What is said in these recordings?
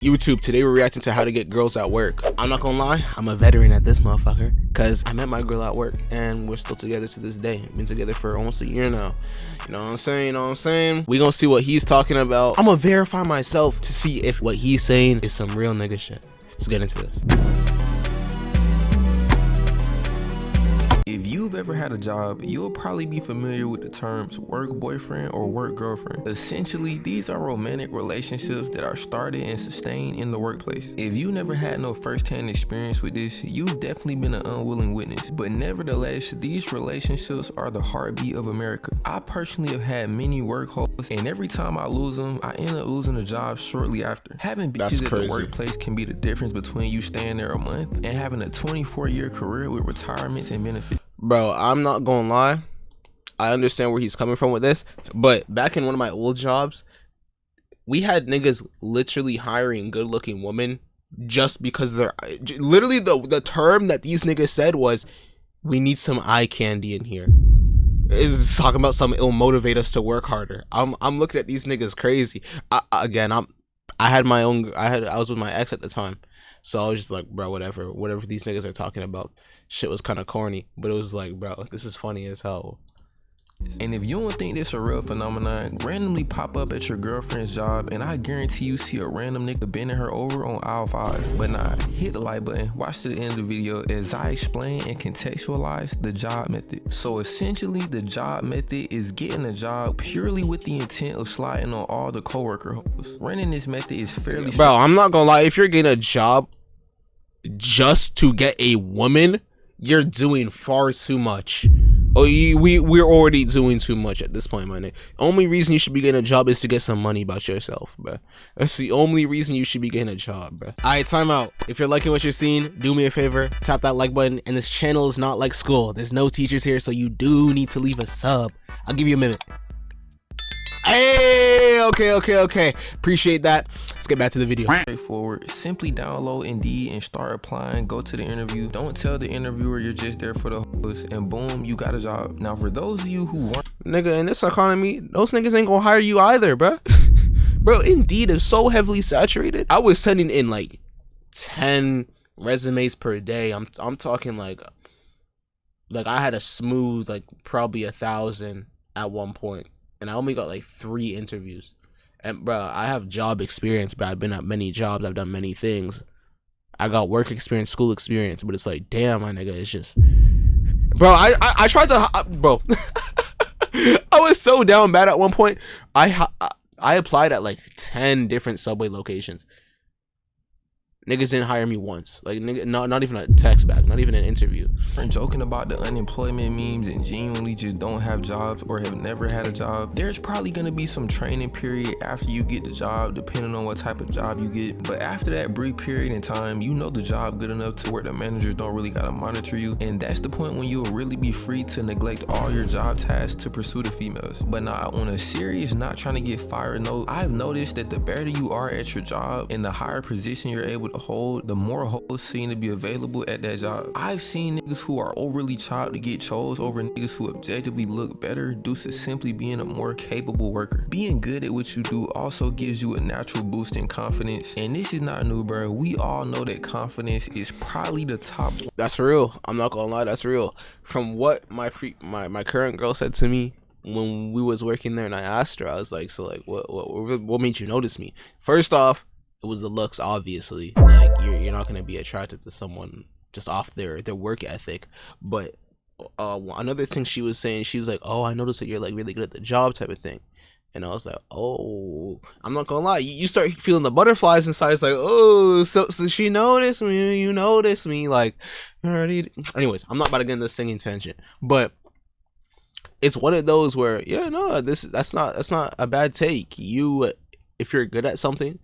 YouTube, today we're reacting to how to get girls at work. I'm not gonna lie, I'm a veteran at this motherfucker, because I met my girl at work and we're still together to this day. Been together for almost a year now. You know what I'm saying? We gonna see what he's talking about. I'm gonna verify myself to see if what he's saying is some real nigga shit. Let's get into this. If you've ever had a job, you'll probably be familiar with the terms work boyfriend or work girlfriend. Essentially, these are romantic relationships that are started and sustained in the workplace. If you never had no first-hand experience with this, you've definitely been an unwilling witness. But nevertheless, these relationships are the heartbeat of America. I personally have had many work holes, and every time I lose them, I end up losing a job shortly after. Having bitches at the workplace can be the difference between you staying there a month and having a 24-year career with retirements and benefits. Bro, I'm not gonna lie, I understand where he's coming from with this, but back in one of my old jobs, we had niggas literally hiring good looking women just because they're literally the term that these niggas said was, we need some eye candy in here. It's talking about something it'll motivate us to work harder. I'm looking at these niggas crazy. I was with my ex at the time, so I was just like, bro, whatever these niggas are talking about, shit was kind of corny, but it was like, bro, this is funny as hell. And if you don't think this a real phenomenon, randomly pop up at your girlfriend's job and I guarantee you see a random nigga bending her over on aisle 5. But nah, hit the like button, watch to the end of the video as I explain and contextualize the job method. So essentially, the job method is getting a job purely with the intent of sliding on all the coworker hoes. Running this method is fairly... Bro, I'm not gonna lie, if you're getting a job just to get a woman, you're doing far too much. Oh, we're already doing too much at this point, my nigga. Only reason you should be getting a job is to get some money about yourself, bro. That's the only reason you should be getting a job, bro. Alright, time out. If you're liking what you're seeing, do me a favor, tap that like button. And this channel is not like school. There's no teachers here, so you do need to leave a sub. I'll give you a minute. Hey, okay. Appreciate that. Let's get back to the video. Straightforward. Simply download Indeed and start applying. Go to the interview. Don't tell the interviewer you're just there for the hoes, and boom, you got a job. Now, for those of you who want... Nigga, in this economy, those niggas ain't gonna hire you either, bro. Bro, Indeed is so heavily saturated. I was sending in like 10 resumes per day. I'm talking like I had a smooth like probably 1,000 at one point. And I only got like 3 interviews. And bro, I have job experience, bro. I've been at many jobs. I've done many things. I got work experience, school experience. But it's like, damn, my nigga, it's just... Bro, I tried to... Bro. I was so down bad at one point. I applied at like 10 different Subway locations. Niggas didn't hire me once. Like, nigga, not even a text back, not even an interview. And joking about the unemployment memes and genuinely just don't have jobs or have never had a job, there's probably gonna be some training period after you get the job, depending on what type of job you get. But after that brief period in time, you know the job good enough to where the managers don't really gotta monitor you. And that's the point when you'll really be free to neglect all your job tasks to pursue the females. But now, on a serious, not trying to get fired note, I've noticed that the better you are at your job and the higher position you're able to hold, the more hoes seem to be available at that job. I've seen niggas who are overly chopped to get chose over niggas who objectively look better due to simply being a more capable worker. Being good at what you do also gives you a natural boost in confidence, and this is not new, bro. We all know that confidence is probably the top. That's real. I'm not gonna lie, that's real. From what my current girl said to me when we was working there, and I asked her, I was like, so like, what made you notice me? First off, it was the looks, obviously. Like, you're not gonna be attracted to someone just off their work ethic. But another thing she was saying, she was like, oh, I noticed that you're like really good at the job type of thing. And I was like, oh, I'm not gonna lie, you start feeling the butterflies inside. It's like, oh, so she noticed me, you noticed me, like, already. Anyways, I'm not about to get into the singing tangent, but it's one of those where, yeah, no, that's not a bad take. If you're good at something,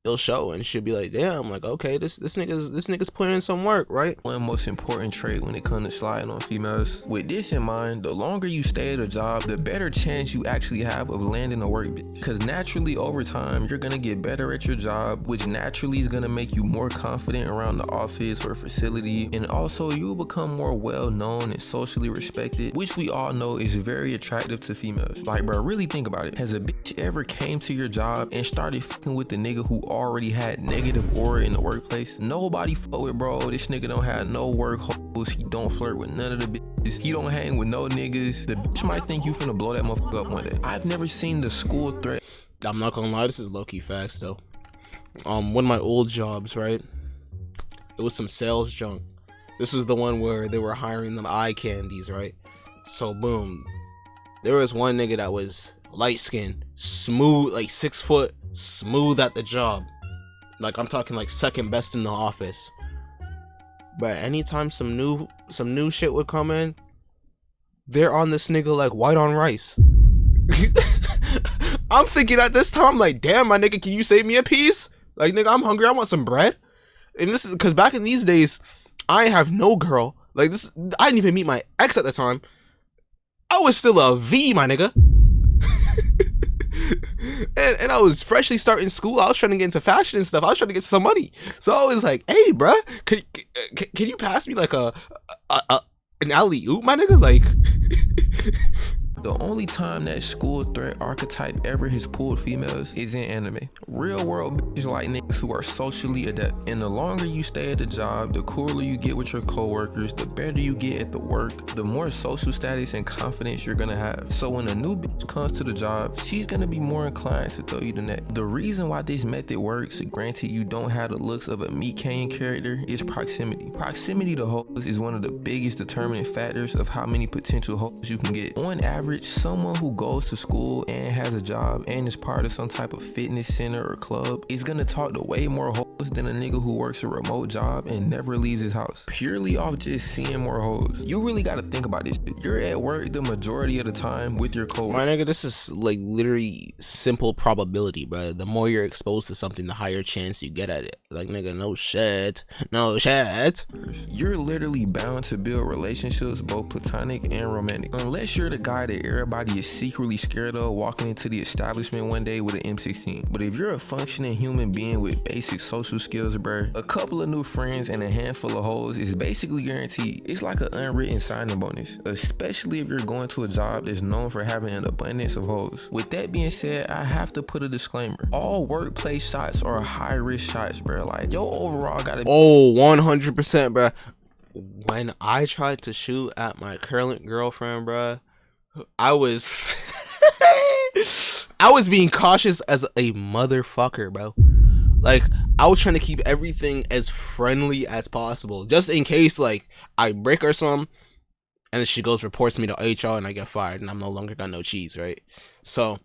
it'll show, and she'll be like, damn, like, okay, this nigga's putting in some work, right? One most important trait when it comes to sliding on females. With this in mind, the longer you stay at a job, the better chance you actually have of landing a work bitch. Because naturally, over time, you're gonna get better at your job, which naturally is gonna make you more confident around the office or facility, and also you'll become more well known and socially respected, which we all know is very attractive to females. Like, bro, really think about it. Has a bitch ever came to your job and started fucking with the nigga who already had negative aura in the workplace? Nobody fuck with bro. This nigga don't have no work hoes. He don't flirt with none of the bitches. He don't hang with no niggas. The bitch might think you finna blow that motherfucker up one day. I've never seen the school threat. I'm not gonna lie, this is low-key facts though. One of my old jobs, right? It was some sales junk. This was the one where they were hiring them eye candies, right? So boom, there was one nigga that was light skinned, smooth, like 6 foot, smooth at the job. Like I'm talking like second best in the office. But anytime some new shit would come in, they're on this nigga like white on rice. I'm thinking at this time, like, damn, my nigga, can you save me a piece? Like, nigga, I'm hungry. I want some bread. And this is because back in these days, I ain't have no girl. Like this, I didn't even meet my ex at the time. I was still a V, my nigga. and I was freshly starting school. I was trying to get into fashion and stuff. I was trying to get some money. So I was like, hey, bruh, can you pass me like an alley-oop, my nigga? Like... The only time that school threat archetype ever has pulled females is in anime. Real world bitches like niggas who are socially adept. And the longer you stay at the job, the cooler you get with your coworkers, the better you get at the work, the more social status and confidence you're gonna have. So when a new bitch comes to the job, she's gonna be more inclined to throw you the net. The reason why this method works, granted you don't have the looks of a meat cane character, is proximity. Proximity to hoes is one of the biggest determining factors of how many potential hoes you can get. On average, someone who goes to school and has a job and is part of some type of fitness center or club is gonna talk to way more hoes than a nigga who works a remote job and never leaves his house, purely off just seeing more hoes. You really gotta think about this. You're at work the majority of the time with your coworkers. My nigga, this is like literally simple probability, bro. The more you're exposed to something, the higher chance you get at it. Like, nigga, no shit. You're literally bound to build relationships, both platonic and romantic, unless you're the guy that everybody is secretly scared of walking into the establishment one day with an M16. But if you're a functioning human being with basic social skills, bruh, a couple of new friends and a handful of hoes is basically guaranteed. It's like an unwritten signing bonus, especially if you're going to a job that's known for having an abundance of hoes. With that being said, I have to put a disclaimer. All workplace shots are high risk shots, bruh. Like, yo, overall gotta be 100%, bruh. When I tried to shoot at my current girlfriend, bruh, I was being cautious as a motherfucker, bro. Like, I was trying to keep everything as friendly as possible, just in case, like, I break or something, and then she goes reports me to HR and I get fired and I'm no longer got no cheese, right? So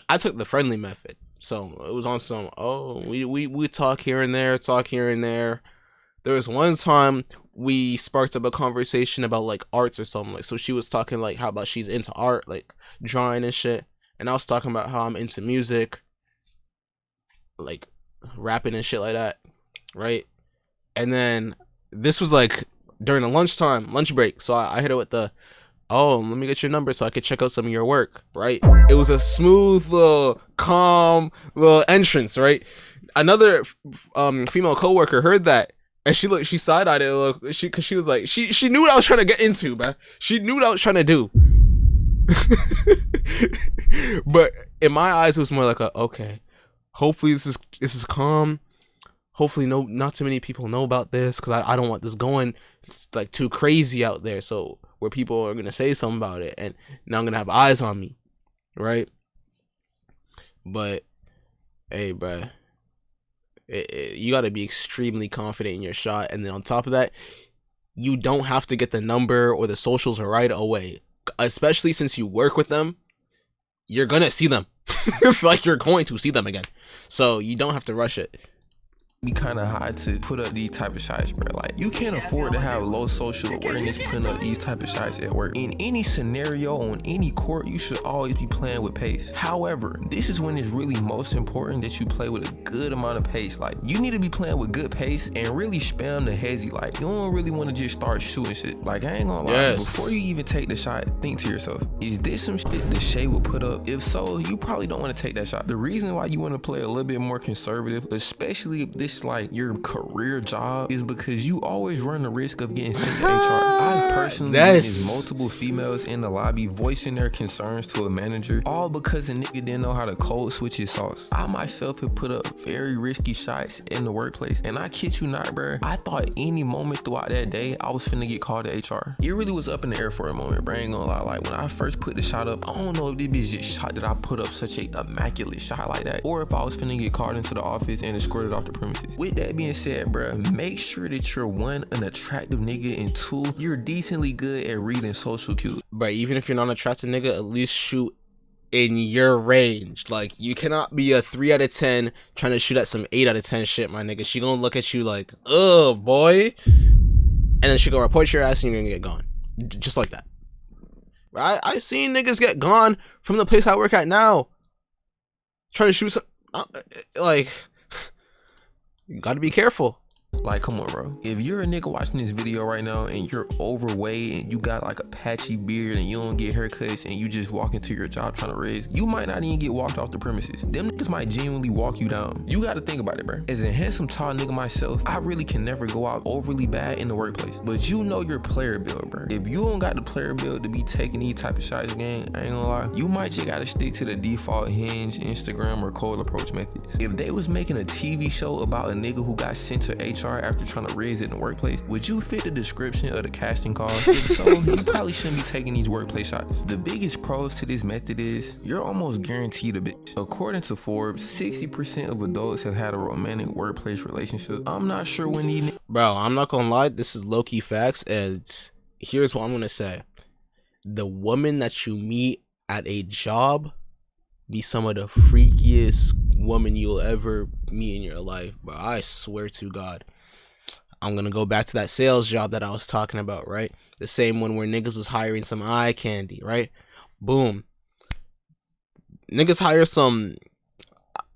I took the friendly method. So it was on some, we talk here and there. There was one time we sparked up a conversation about like arts or something. Like, so she was talking like how about she's into art, like drawing and shit, and I was talking about how I'm into music, like rapping and shit like that, right? And then this was like during the lunch break, so I hit her with the, let me get your number so I could check out some of your work, right? It was a smooth little, calm little entrance, right? Another female coworker heard that, and she side-eyed it, because she was like, she knew what I was trying to get into, man. She knew what I was trying to do. But in my eyes, it was more like okay, hopefully this is calm. Hopefully not too many people know about this, because I don't want this going like too crazy out there, so where people are gonna say something about it and now I'm gonna have eyes on me, right? But hey, bruh, you gotta be extremely confident in your shot, and then on top of that, you don't have to get the number or the socials right away, especially since you work with them. You're gonna see them. Like, you're going to see them again, so you don't have to rush it. Be kind of hard to put up these type of shots, bro. Like, you can't afford to have low social awareness putting up these type of shots at work. In any scenario, on any court, you should always be playing with pace. However, this is when it's really most important that you play with a good amount of pace. Like, you need to be playing with good pace and really spam the hezzy. Like, you don't really want to just start shooting shit. Like, I ain't gonna lie, yes. Before you even take the shot, think to yourself, is this some shit the Shay will put up? If so, you probably don't want to take that shot. The reason why you want to play a little bit more conservative, especially if this list like your career job is because you always run the risk of getting sent to HR. I've personally witnessed multiple females in the lobby voicing their concerns to a manager, all because a nigga didn't know how to code switch his sauce. I myself have put up very risky shots in the workplace, and I kid you not, bro, I thought any moment throughout that day I was finna get called to HR. It really was up in the air for a moment, bro. I ain't gonna lie. Like, when I first put the shot up, I don't know if this bitch just shot that I put up such a immaculate shot like that, or if I was finna get called into the office and escorted off the premises. With that being said, bro, make sure that you're one, an attractive nigga, and two, you're decently good at reading social cues. But even if you're not an attractive nigga, at least shoot in your range. Like, you cannot be a 3 out of 10 trying to shoot at some 8 out of 10 shit, my nigga. She gonna look at you like, oh boy, and then she gonna report your ass and you're gonna get gone, just like that. I've seen niggas get gone from the place I work at now, trying to shoot some, like, you gotta be careful. Like, come on, bro. If you're a nigga watching this video right now and you're overweight and you got like a patchy beard and you don't get haircuts and you just walk into your job trying to raise, you might not even get walked off the premises. Them niggas might genuinely walk you down. You gotta think about it, bro. As a handsome, tall nigga myself, I really can never go out overly bad in the workplace. But you know your player build, bro. If you don't got the player build to be taking these type of shots, gang, I ain't gonna lie, you might just gotta stick to the default Hinge, Instagram, or cold approach methods. If they was making a TV show about a nigga who got sent to HR after trying to raise it in the workplace, would you fit the description of the casting call? If so, you probably shouldn't be taking these workplace shots. The biggest pros to this method is you're almost guaranteed a bitch. According to Forbes, 60% of adults have had a romantic workplace relationship. I'm not sure when these Bro, I'm not gonna lie, this is low-key facts, and here's what I'm gonna say. The woman that you meet at a job be some of the freakiest woman you'll ever meet in your life, bro. I swear to God. I'm gonna go back to that sales job that I was talking about, right? The same one where niggas was hiring some eye candy, right? Boom. Niggas hire some,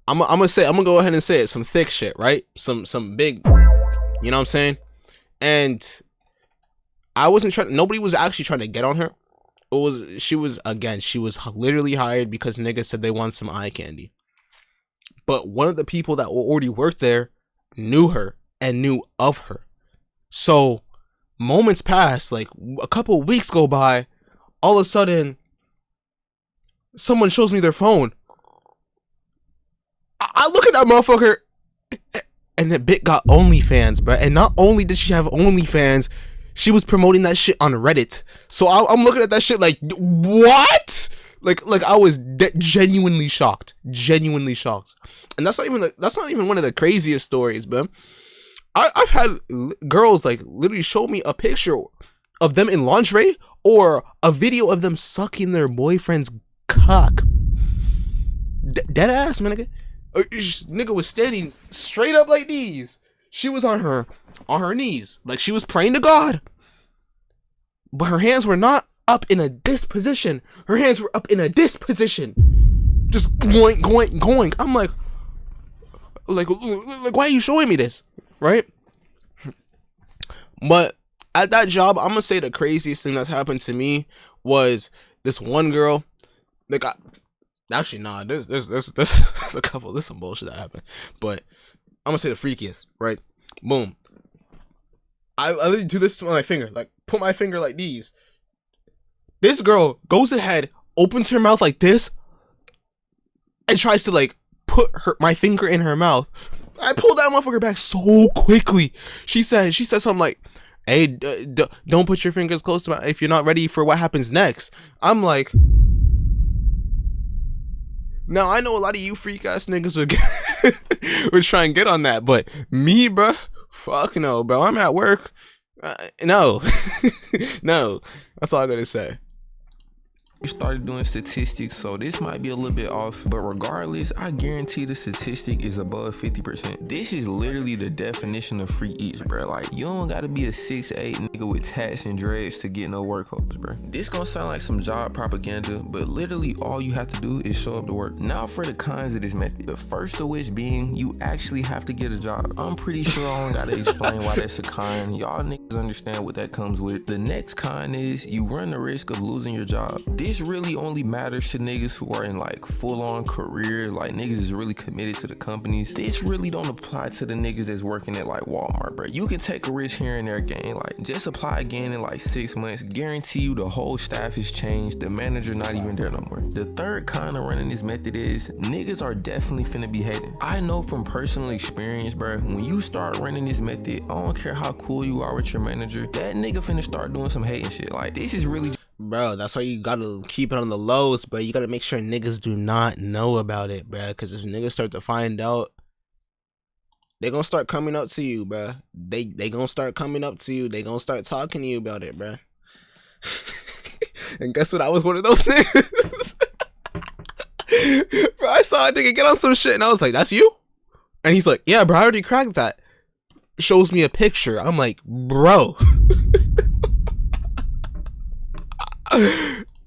I'm gonna go ahead and say it, some thick shit, right? Some big, you know what I'm saying? And I wasn't trying, nobody was actually trying to get on her. She was literally hired because niggas said they want some eye candy. But one of the people that already worked there knew her and knew of her. So moments pass, like a couple of weeks go by, all of a sudden someone shows me their phone. I look at that motherfucker and the bitch got OnlyFans, bro. And not only did she have OnlyFans, she was promoting that shit on Reddit. So I'm looking at that shit like, what? Like I was genuinely shocked. And that's not even one of the craziest stories, man. I've had girls like literally show me a picture of them in lingerie or a video of them sucking their boyfriend's cock. Dead ass, man, nigga. Nigga was standing straight up like these. She was on her knees, like she was praying to God. But her hands were not up in this position. Her hands were up in this position. Just going. I'm like, why are you showing me this? Right? But at that job, I'm gonna say the craziest thing that's happened to me was this one girl. Like, there's a couple. There's some bullshit that happened, but I'm gonna say the freakiest. Right? Boom. I literally do this to my finger, like put my finger like these. This girl goes ahead, opens her mouth like this, and tries to like put my finger in her mouth. I pulled that motherfucker back so quickly. She said something like, "Hey, don't put your fingers close to my if you're not ready for what happens next." I'm like, now I know a lot of you freak ass niggas would try and get on that, but me, bro, fuck no, bro. I'm at work. No, no. That's all I gotta say. We started doing statistics, so this might be a little bit off, but regardless, I guarantee the statistic is above 50%. This is literally the definition of free eats, bro. Like, you don't gotta be a 6'8" nigga with tats and dreads to get no work hoes, bro. This gonna sound like some job propaganda, but literally all you have to do is show up to work. Now for the cons of this method. The first of which being, you actually have to get a job. I'm pretty sure I don't gotta explain why that's a con. Y'all niggas understand what that comes with. The next con is you run the risk of losing your job. This this really only matters to niggas who are in like full-on career, like niggas is really committed to the companies. This really don't apply to the niggas that's working at like Walmart, bro. You can take a risk here and there, gang. Like just apply again in like 6 months. Guarantee you the whole staff has changed. The manager not even there no more. The third kind of running this method is niggas are definitely finna be hating. I know from personal experience, bro, when you start running this method, I don't care how cool you are with your manager, that nigga finna start doing some hating shit. Like this is really, bro, that's why you gotta keep it on the lows, but you gotta make sure niggas do not know about it, bro. Because if niggas start to find out, they gonna start coming up to you, bro. They gonna start coming up to you. They gonna start talking to you about it, bro. And guess what? I was one of those niggas. Bro, I saw a nigga get on some shit, and I was like, "That's you?" And he's like, "Yeah, bro, I already cracked that." Shows me a picture. I'm like, "Bro."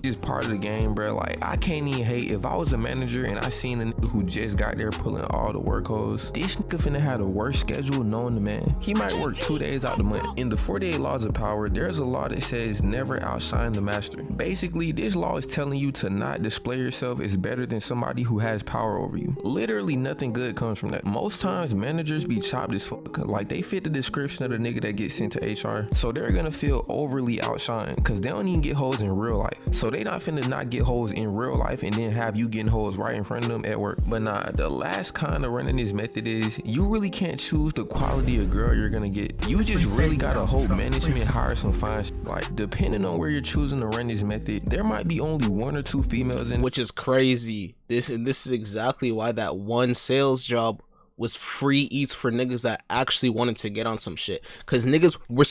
is part of the game, bro. Like I can't even hate. If I was a manager and I seen a nigga who just got there pulling all the work hoes, this nigga finna have the worst schedule known to man. He might work 2 days out the month. In the 48 laws of power, there's a law that says never outshine the master. Basically, this law is telling you to not display yourself as better than somebody who has power over you. Literally nothing good comes from that. Most times managers be chopped as fuck. Like they fit the description of the nigga that gets sent to HR, so they're gonna feel overly outshined because they don't even get hoes in real life. So they not finna not get hoes in real life and then have you getting hoes right in front of them at work. But nah, the last kind of running this method is you really can't choose the quality of girl you're gonna get. You just really gotta hope management hire some fine like depending on where you're choosing to run this method, there might be only 1 or 2 females in, which is crazy. This is exactly why that one sales job was free eats for niggas that actually wanted to get on some shit. Cause niggas were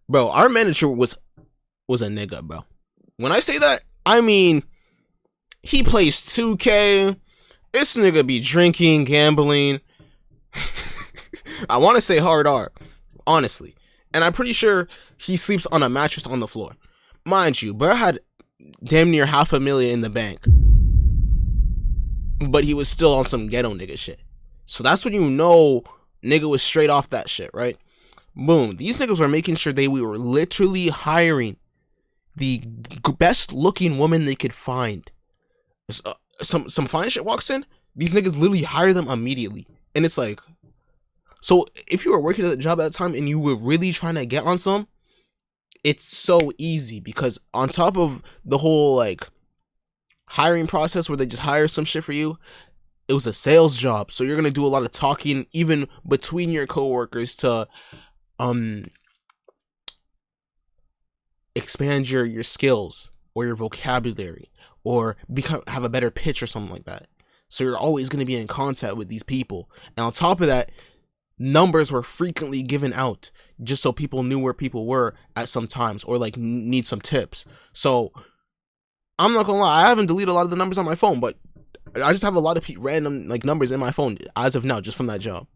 bro, our manager was a nigga, bro. When I say that, I mean, he plays 2K. This nigga be drinking, gambling. I want to say hard R, honestly. And I'm pretty sure he sleeps on a mattress on the floor. Mind you, bro had damn near $500,000 in the bank. But he was still on some ghetto nigga shit. So that's when you know nigga was straight off that shit, right? Boom. These niggas were making sure we were literally hiring the best looking woman they could find. Some fine shit walks in, these niggas literally hire them immediately. And it's like, so if you were working at the job at the time and you were really trying to get on some, it's so easy because on top of the whole like hiring process where they just hire some shit for you, it was a sales job. So you're gonna do a lot of talking even between your coworkers to expand your skills or your vocabulary or have a better pitch or something like that. So you're always going to be in contact with these people. And on top of that, numbers were frequently given out just so people knew where people were at some times or like need some tips. So I'm not gonna lie, I haven't deleted a lot of the numbers on my phone, but I just have a lot of random like numbers in my phone as of now just from that job.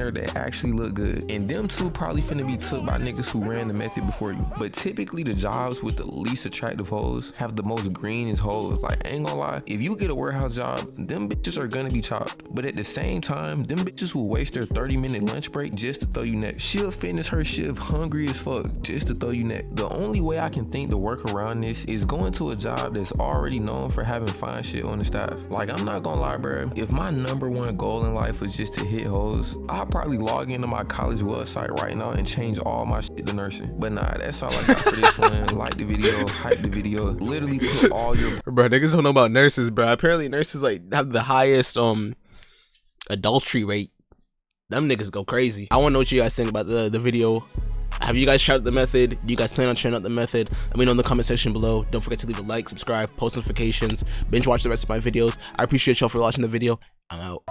That actually look good, and them two probably finna be took by niggas who ran the method before you. But typically the jobs with the least attractive hoes have the most greenest hoes. Like I ain't gonna lie, if you get a warehouse job, them bitches are gonna be chopped. But at the same time, them bitches will waste their 30-minute lunch break just to throw you neck. She'll finish her shift hungry as fuck just to throw you neck. The only way I can think to work around this is going to a job that's already known for having fine shit on the staff. Like I'm not gonna lie, bro, if my #1 goal in life was just to hit hoes, I'll probably log into my college website right now and change all my shit to nursing. But nah, that's all I got for this one. Like the video, hype the video, literally put all your bro, niggas don't know about nurses, bro. Apparently nurses like have the highest adultery rate. Them niggas go crazy. I want to know what you guys think about the video. Have you guys tried out the method? Do you guys plan on trying out the method? Let me know in the comment section below. Don't forget to leave a like, subscribe, post notifications, binge watch the rest of my videos. I appreciate y'all for watching the video. I'm out.